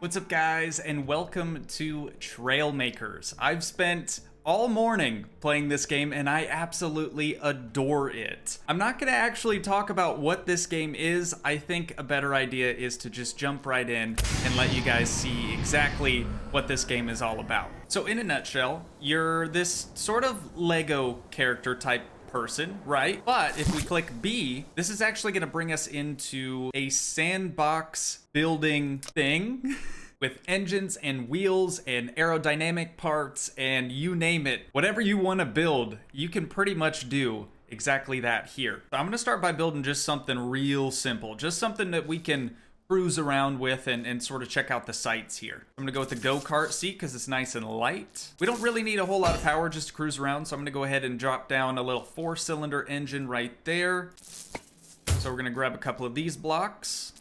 What's up, guys, and welcome to Trailmakers. I've spent all morning playing this game and I absolutely adore it. I'm not going to actually talk about what this game is. I think a better idea is to just jump right in and let you guys see exactly what this game is all about. So in a nutshell, you're this sort of Lego character type person, right? But if we click B, this is actually going to bring us into a sandbox building thing with engines and wheels and aerodynamic parts and you name it. Whatever you want to build, you can pretty much do exactly that here. So I'm going to start by building just something real simple, just something that we can cruise around with and sort of check out the sights here. I'm gonna go with the go-kart seat because it's nice and light. We don't really need a whole lot of power just to cruise around, so I'm gonna go ahead and drop down a little 4-cylinder engine right there. So we're gonna grab a couple of these blocks.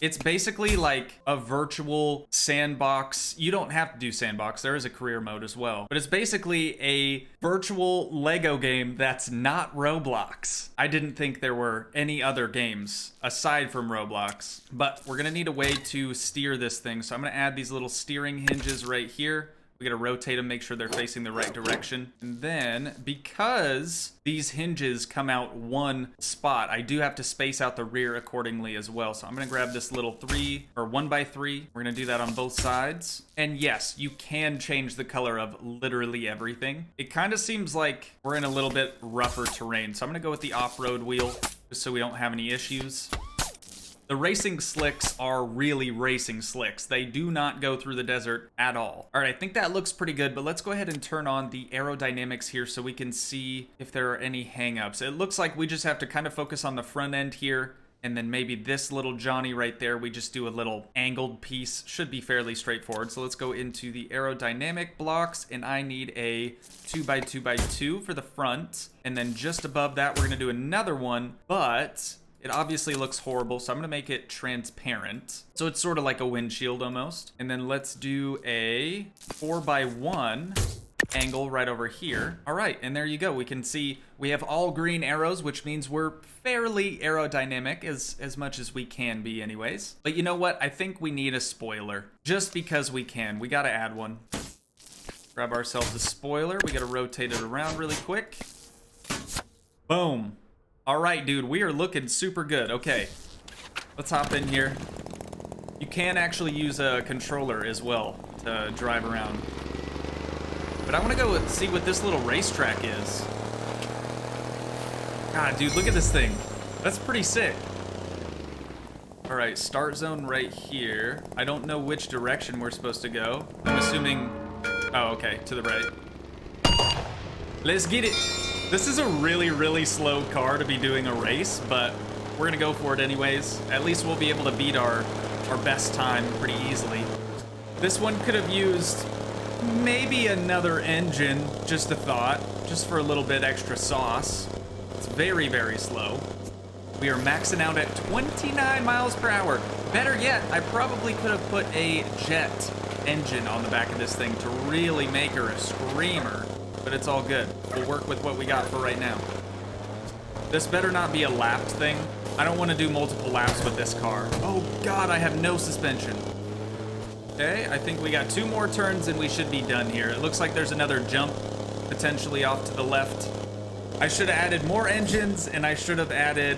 It's basically like a virtual sandbox. You don't have to do sandbox. There is a career mode as well. But it's basically a virtual Lego game that's not Roblox. I didn't think there were any other games aside from Roblox. But we're going to need a way to steer this thing. So I'm going to add these little steering hinges right here. We gotta rotate them, make sure they're facing the right direction. And then, because these hinges come out one spot, I do have to space out the rear accordingly as well. So I'm gonna grab this little 1x3. We're gonna do that on both sides. And yes, you can change the color of literally everything. It kind of seems like we're in a little bit rougher terrain. So I'm gonna go with the off-road wheel, just so we don't have any issues. The racing slicks are really racing slicks. They do not go through the desert at all. All right, I think that looks pretty good, but let's go ahead and turn on the aerodynamics here so we can see if there are any hangups. It looks like we just have to kind of focus on the front end here, and then maybe this little Johnny right there, we just do a little angled piece. Should be fairly straightforward. So let's go into the aerodynamic blocks, and I need a 2x2x2 for the front. And then just above that, we're gonna do another one, but it obviously looks horrible, so I'm gonna make it transparent. So it's sort of like a windshield almost. And then let's do a 4x1 angle right over here. All right, and there you go. We can see we have all green arrows, which means we're fairly aerodynamic as much as we can be anyways. But you know what? I think we need a spoiler. Just because we can. We gotta add one. Grab ourselves a spoiler. We gotta rotate it around really quick. Boom. All right, dude, we are looking super good. Okay, let's hop in here. You can actually use a controller as well to drive around. But I want to go see what this little racetrack is. God, dude, look at this thing. That's pretty sick. All right, start zone right here. I don't know which direction we're supposed to go. I'm assuming, oh, okay, to the right. Let's get it. This is a really, really slow car to be doing a race, but we're gonna go for it anyways. At least we'll be able to beat our best time pretty easily. This one could have used maybe another engine, just a thought, just for a little bit extra sauce. It's very, very slow. We are maxing out at 29 miles per hour. Better yet, I probably could have put a jet engine on the back of this thing to really make her a screamer. But it's all good. We'll work with what we got for right now. This better not be a lapped thing. I don't want to do multiple laps with this car. Oh God, I have no suspension. Okay, I think we got 2 more turns and we should be done here. It looks like there's another jump potentially off to the left. I should have added more engines and I should have added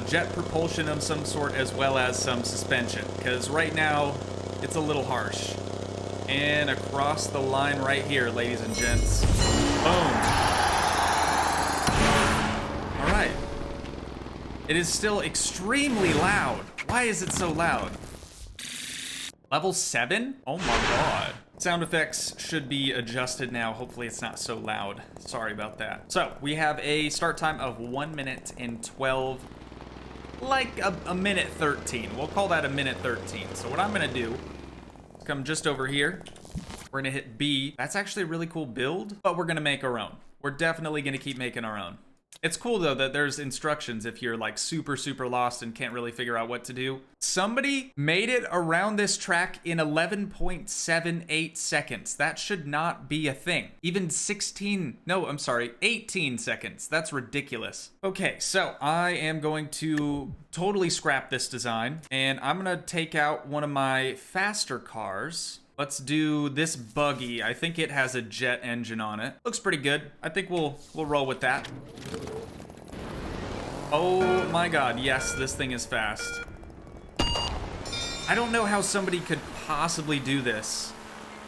jet propulsion of some sort as well as some suspension, because right now it's a little harsh. And across the line right here, ladies and gents. Boom. All right. It is still extremely loud. Why is it so loud? Level 7? Oh my God. Sound effects should be adjusted now. Hopefully it's not so loud. Sorry about that. So we have a start time of 1 minute and 12, like a minute 13. We'll call that a minute 13. So what I'm gonna do, come just over here. We're gonna hit B. That's actually a really cool build, but we're gonna make our own. We're definitely gonna keep making our own. It's cool though that there's instructions if you're like super lost and can't really figure out what to do. Somebody made it around this track in 11.78 seconds. That should not be a thing. Even 18 seconds. That's ridiculous. Okay, so I am going to totally scrap this design, and I'm gonna take out one of my faster cars. Let's do this buggy. I think it has a jet engine on it. Looks pretty good. I think we'll roll with that. Oh my god, yes, this thing is fast. I don't know how somebody could possibly do this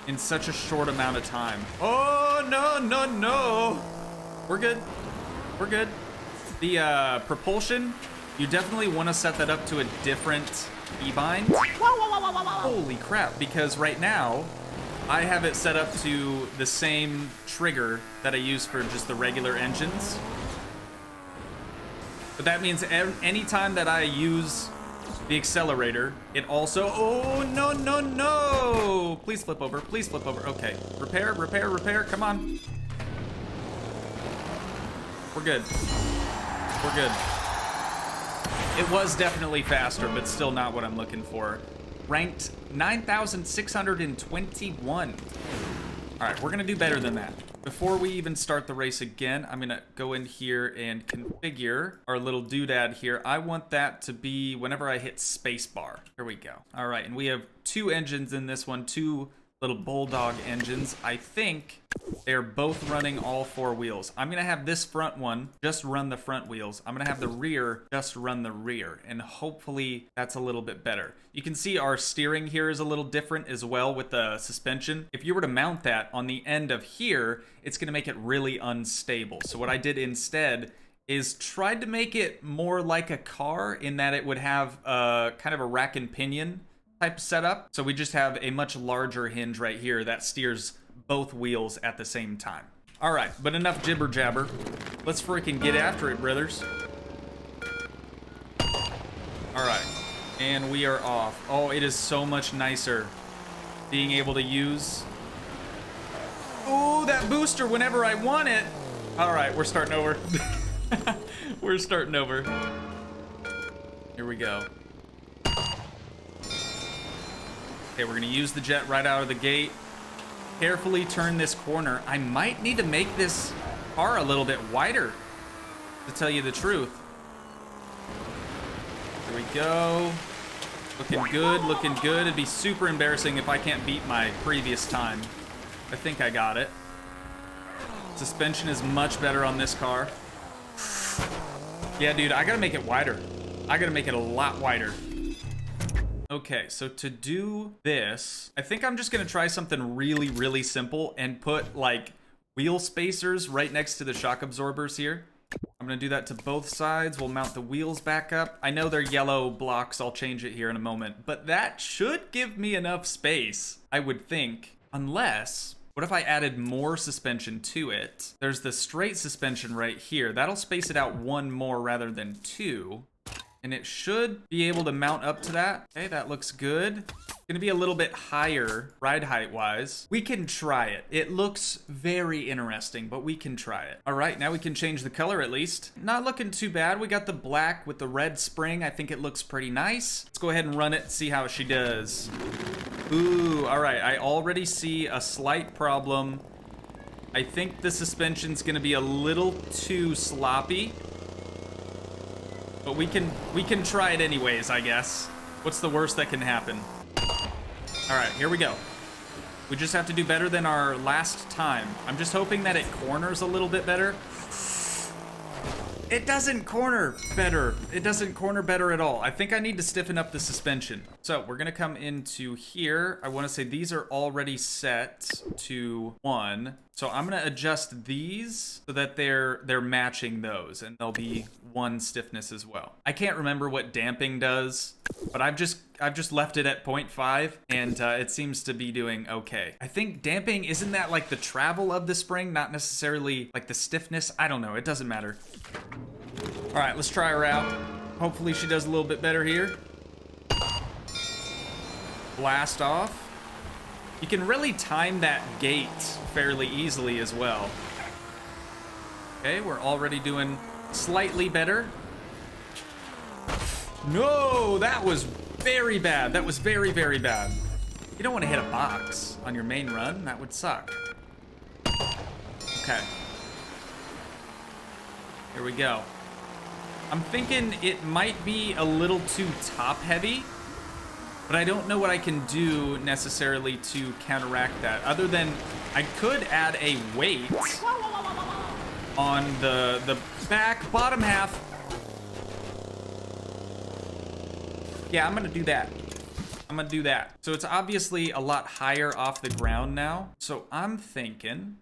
in such a short amount of time. Oh, no. We're good. We're good. The propulsion, you definitely want to set that up to a different e-bind. Holy crap, because right now, I have it set up to the same trigger that I use for just the regular engines. But that means anytime that I use the accelerator, it also... Oh, no. Please flip over. Please flip over. Okay. Repair. Come on. We're good. We're good. It was definitely faster, but still not what I'm looking for. Ranked 9,621. All right, we're going to do better than that. Before we even start the race again, I'm gonna go in here and configure our little doodad here. I want that to be whenever I hit spacebar. Here we go. All right, and we have two engines in this one, two little bulldog engines. I think they're both running all four wheels. I'm gonna have this front one just run the front wheels. I'm gonna have the rear just run the rear, and hopefully that's a little bit better. You can see our steering here is a little different as well with the suspension. If you were to mount that on the end of here, it's gonna make it really unstable. So what I did instead is tried to make it more like a car in that it would have kind of a rack and pinion type setup. So we just have a much larger hinge right here that steers both wheels at the same time. All right, but enough jibber jabber. Let's freaking get after it, brothers. All right, and we are off. Oh, it is so much nicer being able to use... Oh, that booster whenever I want it. All right, we're starting over. We're starting over. Here we go. Okay, we're gonna use the jet right out of the gate. Carefully turn this corner. I might need to make this car a little bit wider, to tell you the truth. Here we go. Looking good, looking good. It'd be super embarrassing if I can't beat my previous time. I think I got it. Suspension is much better on this car. Yeah, dude, I gotta make it wider. I gotta make it a lot wider. Okay, so to do this, I think I'm just gonna try something really simple and put like wheel spacers right next to the shock absorbers here. I'm gonna do that to both sides. We'll mount the wheels back up. I know they're yellow blocks. I'll change it here in a moment, but that should give me enough space, I would think. Unless, what if I added more suspension to it? There's the straight suspension right here. That'll space it out one more rather than two. And it should be able to mount up to that. Okay, that looks good. It's gonna be a little bit higher ride height wise. We can try it. It looks very interesting, but we can try it. All right, now we can change the color at least. Not looking too bad. We got the black with the red spring. I think it looks pretty nice. Let's go ahead and run it, see how she does. Ooh, all right, I already see a slight problem. I think the suspension's gonna be a little too sloppy. But we can try it anyways, I guess. What's the worst that can happen? All right, here we go. We just have to do better than our last time. I'm just hoping that it corners a little bit better. It doesn't corner better. It doesn't corner better at all. I think I need to stiffen up the suspension. So we're gonna come into here. I wanna say these are already set to 1. So I'm gonna adjust these so that they're matching those, and they'll be 1 stiffness as well. I can't remember what damping does, but I've just left it at 0.5, and it seems to be doing okay. I think damping, isn't that like the travel of the spring, not necessarily like the stiffness? I don't know, it doesn't matter. All right, let's try her out. Hopefully she does a little bit better here. Blast off. You can really time that gate fairly easily as well. Okay, we're already doing slightly better. No, that was very bad. That was very, very bad. You don't want to hit a box on your main run. That would suck. Okay. Here we go. I'm thinking it might be a little too top heavy, but I don't know what I can do necessarily to counteract that, other than I could add a weight on the back bottom half. Yeah, I'm gonna do that. I'm gonna do that. So it's obviously a lot higher off the ground now. So I'm thinking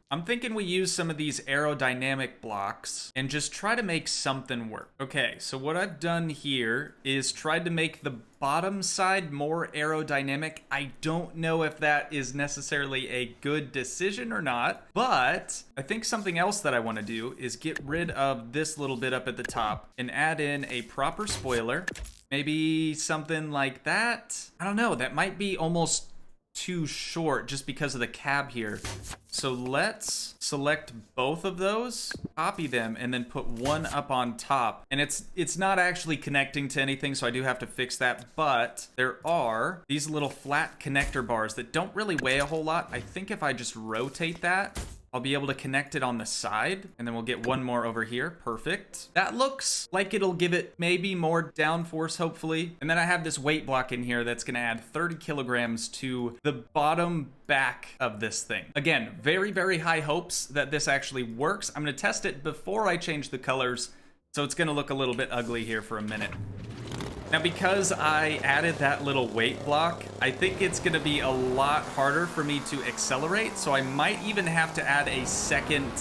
we use some of these aerodynamic blocks and just try to make something work. Okay, so what I've done here is tried to make the bottom side more aerodynamic. I don't know if that is necessarily a good decision or not, but I think something else that I want to do is get rid of this little bit up at the top and add in a proper spoiler. Maybe something like that. I don't know. That might be almost too short just because of the cab here. So let's select both of those, copy them, and then put one up on top. And it's not actually connecting to anything, so I do have to fix that. But there are these little flat connector bars that don't really weigh a whole lot. I think if I just rotate that, I'll be able to connect it on the side, and then we'll get one more over here. Perfect. That looks like it'll give it maybe more downforce, hopefully. And then I have this weight block in here that's gonna add 30 kilograms to the bottom back of this thing. Again, very, very high hopes that this actually works. I'm gonna test it before I change the colors, so it's gonna look a little bit ugly here for a minute. Now, because I added that little weight block, I think it's gonna be a lot harder for me to accelerate, so I might even have to add a second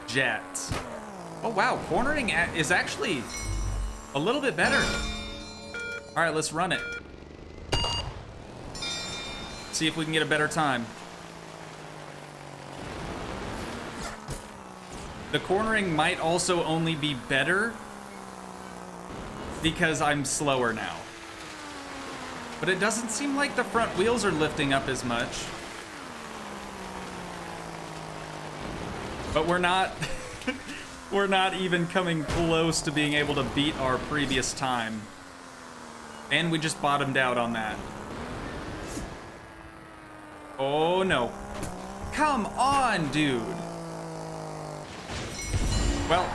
jet. Oh wow, cornering is actually a little bit better. All right, let's run it. See if we can get a better time. The cornering might also only be better because I'm slower now. But it doesn't seem like the front wheels are lifting up as much. But we're not we're not even coming close to being able to beat our previous time. And we just bottomed out on that. Oh no. Come on, dude. Well,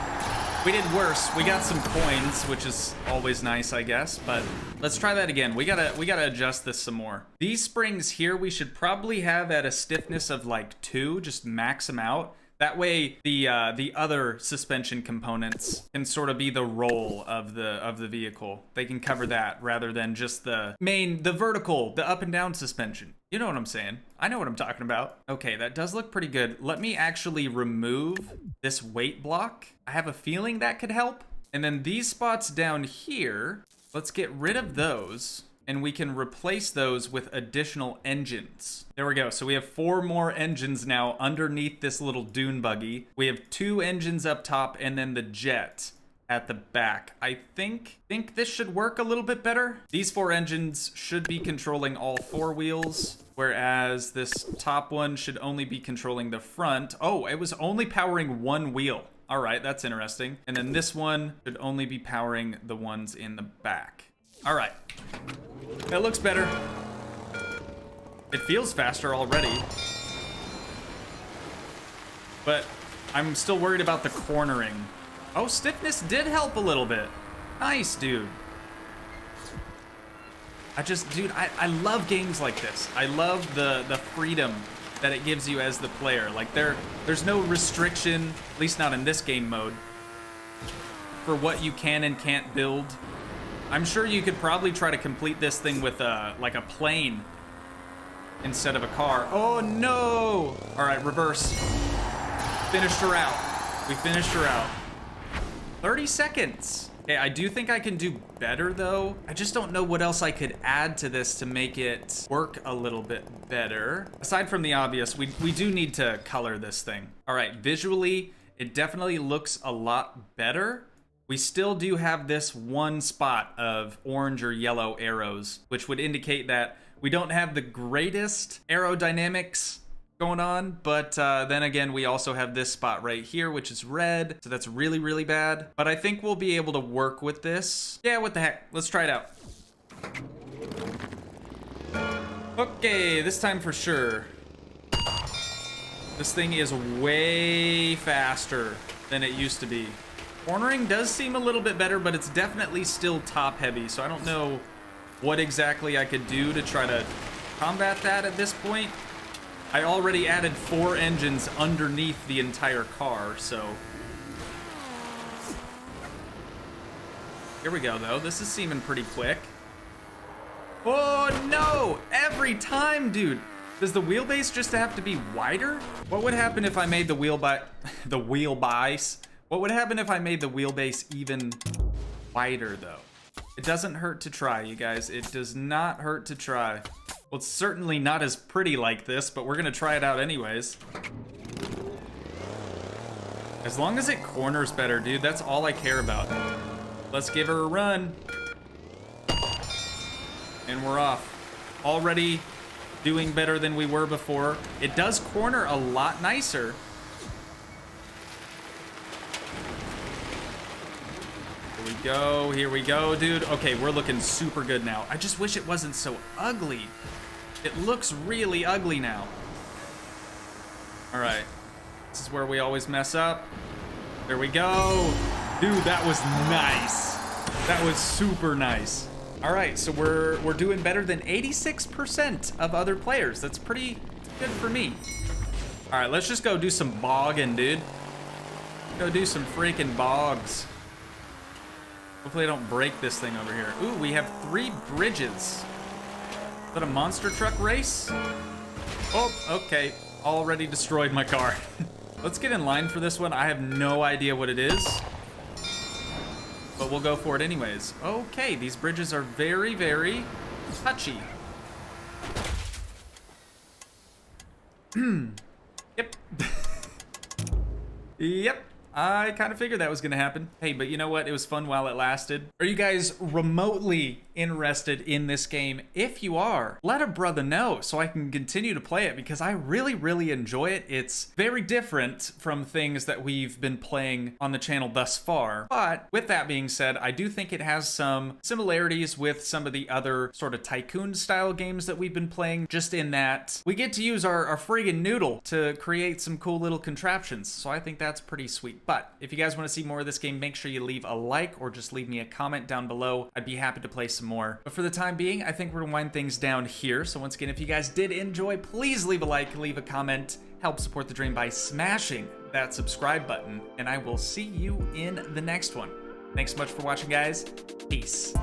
we did worse. We got some coins, which is always nice, I guess, but let's try that again. We gotta adjust this some more. These springs here, we should probably have at a stiffness of like 2, just max them out. That way, the other suspension components can sort of be the roll of the vehicle. They can cover that rather than just the vertical, the up and down suspension. You know what I'm saying? I know what I'm talking about. Okay, that does look pretty good. Let me actually remove this weight block. I have a feeling that could help. And then these spots down here, let's get rid of those, and we can replace those with additional engines. There we go. So we have 4 more engines now underneath this little dune buggy. We have 2 engines up top and then the jet at the back. I think this should work a little bit better. These 4 engines should be controlling all 4 wheels, whereas this top one should only be controlling the front. Oh, it was only powering 1 wheel. All right, that's interesting. And then this one should only be powering the ones in the back. All right, that looks better. It feels faster already, but I'm still worried about the cornering. Oh, stiffness did help a little bit. Nice, dude. Dude, I love games like this. I love the freedom that it gives you as the player. Like there's no restriction, at least not in this game mode, for what you can and can't build. I'm sure you could probably try to complete this thing with like a plane instead of a car. Oh no! All right, reverse. Finished her out. We finished her out. 30 seconds. Okay, I do think I can do better though. I just don't know what else I could add to this to make it work a little bit better. Aside from the obvious, we do need to color this thing. All right, visually, it definitely looks a lot better. We still do have this one spot of orange or yellow arrows, which would indicate that we don't have the greatest aerodynamics going on, but then again, we also have this spot right here, which is red, so that's really, really bad. But I think we'll be able to work with this. Yeah, what the heck? Let's try it out. Okay, this time for sure. This thing is way faster than it used to be. Cornering does seem a little bit better, but it's definitely still top heavy, so I don't know what exactly I could do to try to combat that at this point. I already added 4 engines underneath the entire car, so. Here we go, though. This is seeming pretty quick. Oh, no! Every time, dude! Does the wheelbase just have to be wider? What would happen if I made the wheelbase? What would happen if I made the wheelbase even wider, though? It doesn't hurt to try, you guys. It does not hurt to try. Well, it's certainly not as pretty like this, but we're gonna try it out anyways. As long as it corners better, dude, that's all I care about. Let's give her a run. And we're off. Already doing better than we were before. It does corner a lot nicer. Here we go, dude. Okay, we're looking super good now. I just wish it wasn't so ugly. It looks really ugly now. All right, this is where we always mess up. There we go. Dude, that was nice. That was super nice. All right, so we're doing better than 86% of other players. That's pretty good for me. All right, let's just go do some bogging, dude. Go do some freaking bogs. Hopefully I don't break this thing over here. Ooh, we have 3 bridges. Is that a monster truck race? Oh, okay. Already destroyed my car. Let's get in line for this one. I have no idea what it is, but we'll go for it anyways. Okay, these bridges are very, very touchy. Yep. Yep. I kind of figured that was going to happen. Hey, but you know what? It was fun while it lasted. Are you guys remotely interested in this game? If you are, let a brother know so I can continue to play it, because I really, really enjoy it. It's very different from things that we've been playing on the channel thus far. But with that being said, I do think it has some similarities with some of the other sort of tycoon style games that we've been playing, just in that we get to use our friggin' noodle to create some cool little contraptions. So I think that's pretty sweet. But if you guys want to see more of this game, make sure you leave a like or just leave me a comment down below. I'd be happy to play some more. But for the time being, I think we're gonna wind things down here. So once again, if you guys did enjoy, please leave a like, leave a comment, help support the dream by smashing that subscribe button, and I will see you in the next one. Thanks so much for watching, guys. Peace.